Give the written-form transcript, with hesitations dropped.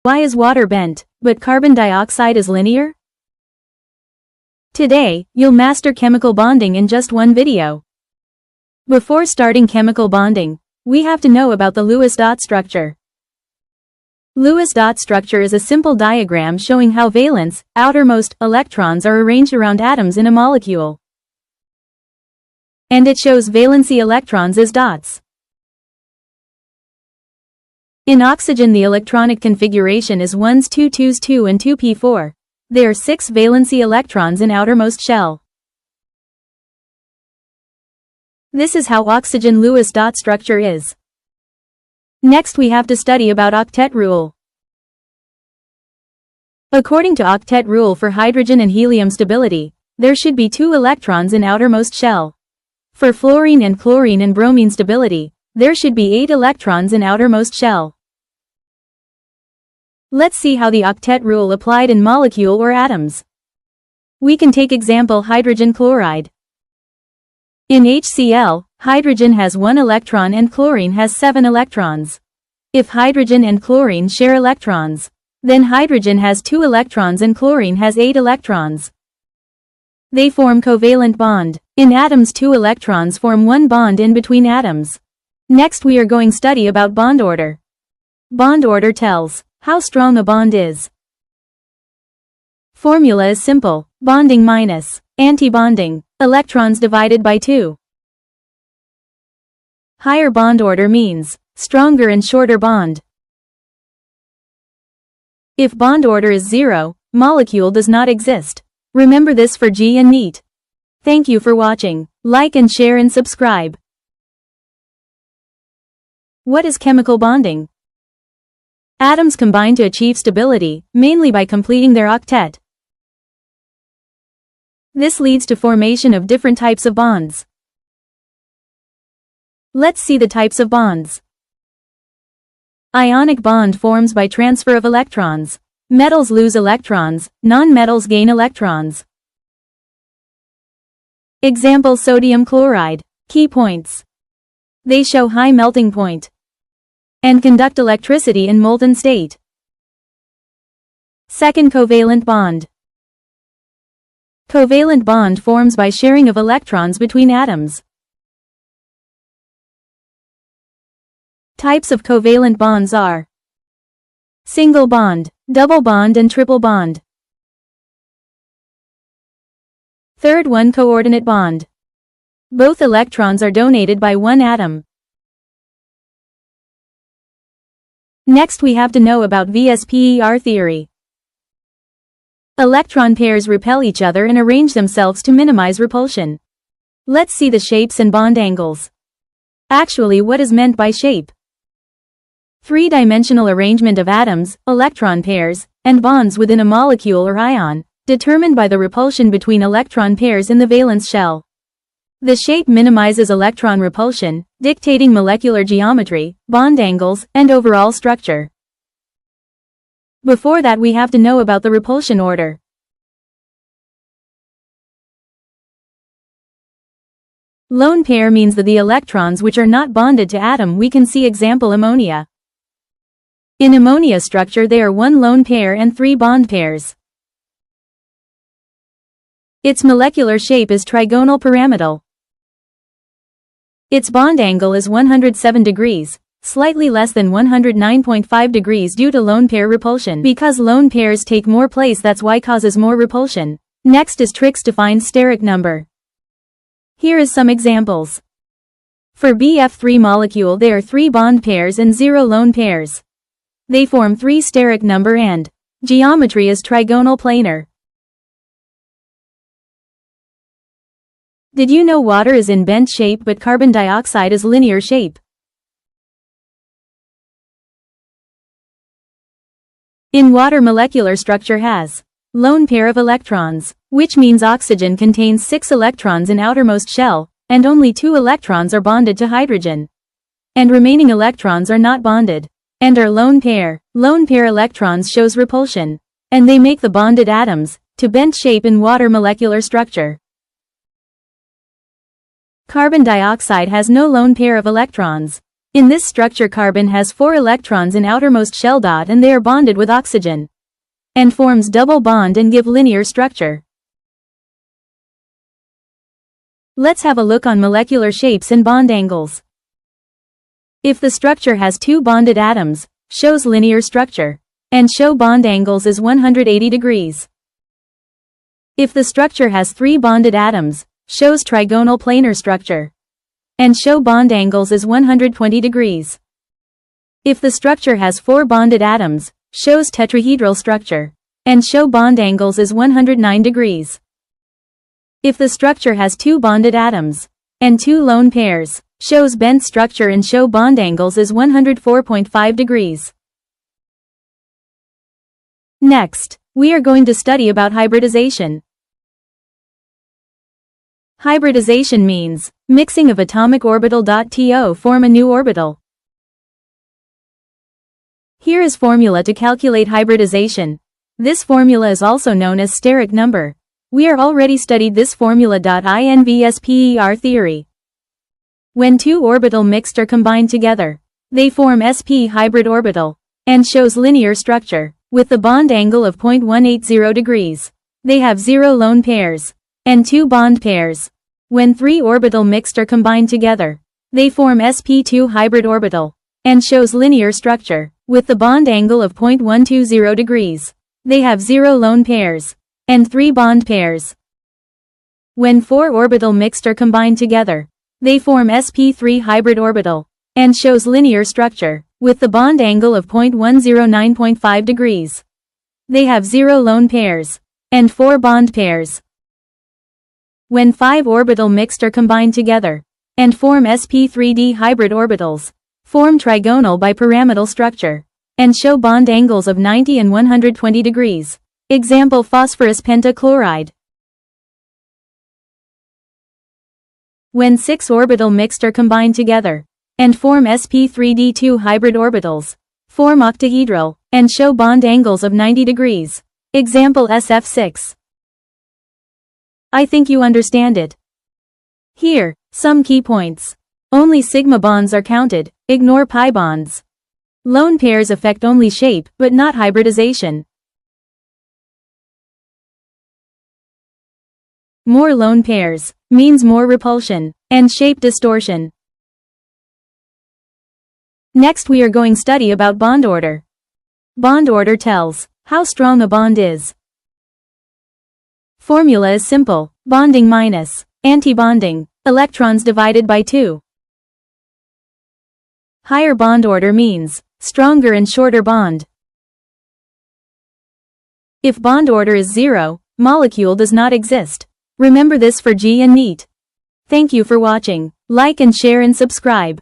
Why is water bent, but carbon dioxide is linear? Today, you'll master chemical bonding in just one video. Before starting chemical bonding, we have to know about the Lewis dot structure. Lewis dot structure is a simple diagram showing how valence, outermost, electrons are arranged around atoms in a molecule. And it shows valency electrons as dots. In oxygen, the electronic configuration is 1s 2 2s 2 and 2p4. There are 6 valency electrons in outermost shell. This is how oxygen Lewis dot structure is. Next we have to study about octet rule. According to octet rule for hydrogen and helium stability, there should be 2 electrons in outermost shell. For fluorine and chlorine and bromine stability, there should be 8 electrons in outermost shell. Let's see how the octet rule applied in molecule or atoms. We can take example hydrogen chloride. In HCl, hydrogen has 1 electron and chlorine has 7 electrons. If hydrogen and chlorine share electrons, then hydrogen has 2 electrons and chlorine has 8 electrons. They form covalent bond. In atoms, 2 electrons form 1 bond in between atoms. Next we are going to study about bond order. Bond order tells how strong a bond is. Formula is simple: bonding minus antibonding, electrons divided by 2. Higher bond order means stronger and shorter bond. If bond order is 0, molecule does not exist. Remember this for JEE and NEET. Thank you for watching. Like and share and subscribe. What is chemical bonding? Atoms combine to achieve stability, mainly by completing their octet. This leads to formation of different types of bonds. Let's see the types of bonds. Ionic bond forms by transfer of electrons. Metals lose electrons, non-metals gain electrons. Example: sodium chloride. Key points. They show high melting point and conduct electricity in molten state. Second, covalent bond. Covalent bond forms by sharing of electrons between atoms. Types of covalent bonds are single bond, double bond and triple bond. Third one, coordinate bond. Both electrons are donated by one atom. Next we have to know about VSPER theory. Electron pairs repel each other and arrange themselves to minimize repulsion. Let's see the shapes and bond angles. Actually, what is meant by shape? Three-dimensional arrangement of atoms, electron pairs, and bonds within a molecule or ion, determined by the repulsion between electron pairs in the valence shell. The shape minimizes electron repulsion, dictating molecular geometry, bond angles, and overall structure. Before that we have to know about the repulsion order. Lone pair means that the electrons which are not bonded to atom. We can see example ammonia. In ammonia structure there are 1 lone pair and 3 bond pairs. Its molecular shape is trigonal pyramidal. Its bond angle is 107 degrees, slightly less than 109.5 degrees due to lone pair repulsion. Because lone pairs take more place, that's why causes more repulsion. Next is tricks to find steric number. Here is some examples. For BF3 molecule there are 3 bond pairs and 0 lone pairs. They form 3 steric number and geometry is trigonal planar. Did you know water is in bent shape but carbon dioxide is linear shape? In water, molecular structure has lone pair of electrons, which means oxygen contains 6 electrons in outermost shell, and only 2 electrons are bonded to hydrogen. And remaining electrons are not bonded, and are lone pair. Lone pair electrons shows repulsion, and they make the bonded atoms to bent shape in water molecular structure. Carbon dioxide has no lone pair of electrons. In this structure, carbon has 4 electrons in outermost shell dot and they are bonded with oxygen and forms double bond and give linear structure. Let's have a look on molecular shapes and bond angles. If the structure has 2 bonded atoms, shows linear structure, and show bond angles is 180 degrees. If the structure has 3 bonded atoms, shows trigonal planar structure, and show bond angles is 120 degrees. If the structure has 4 bonded atoms, shows tetrahedral structure, and show bond angles is 109 degrees. If the structure has 2 bonded atoms, and 2 lone pairs, shows bent structure and show bond angles is 104.5 degrees. Next, we are going to study about hybridization. Hybridization means mixing of atomic orbital. To form a new orbital. Here is formula to calculate hybridization. This formula is also known as steric number. We are already studied this formula. INVSPER theory. When 2 orbital mixed are combined together, they form sp hybrid orbital, and shows linear structure, with the bond angle of 0.180 degrees. They have 0 lone pairs, and 2 bond pairs. When 3 orbital mixed are combined together, they form sp2 hybrid orbital, and shows linear structure, with the bond angle of 0.120 degrees. They have 0 lone pairs, and 3 bond pairs. When 4 orbital mixed are combined together, they form sp3 hybrid orbital, and shows linear structure, with the bond angle of 0.109.5 degrees. They have 0 lone pairs, and 4 bond pairs. When 5 orbital mixed are combined together, and form sp3d hybrid orbitals, form trigonal bipyramidal structure, and show bond angles of 90 and 120 degrees. Example: phosphorus pentachloride. When 6 orbital mixed are combined together, and form sp3d2 hybrid orbitals, form octahedral, and show bond angles of 90 degrees. Example: SF6. I think you understand it. Here, some key points. Only sigma bonds are counted, ignore pi bonds. Lone pairs affect only shape, but not hybridization. More lone pairs means more repulsion and shape distortion. Next we are going to study about bond order. Bond order tells how strong a bond is. Formula is simple: bonding minus antibonding, electrons divided by 2. Higher bond order means stronger and shorter bond. If bond order is 0, molecule does not exist. Remember this for JEE and NEET. Thank you for watching. Like and share and subscribe.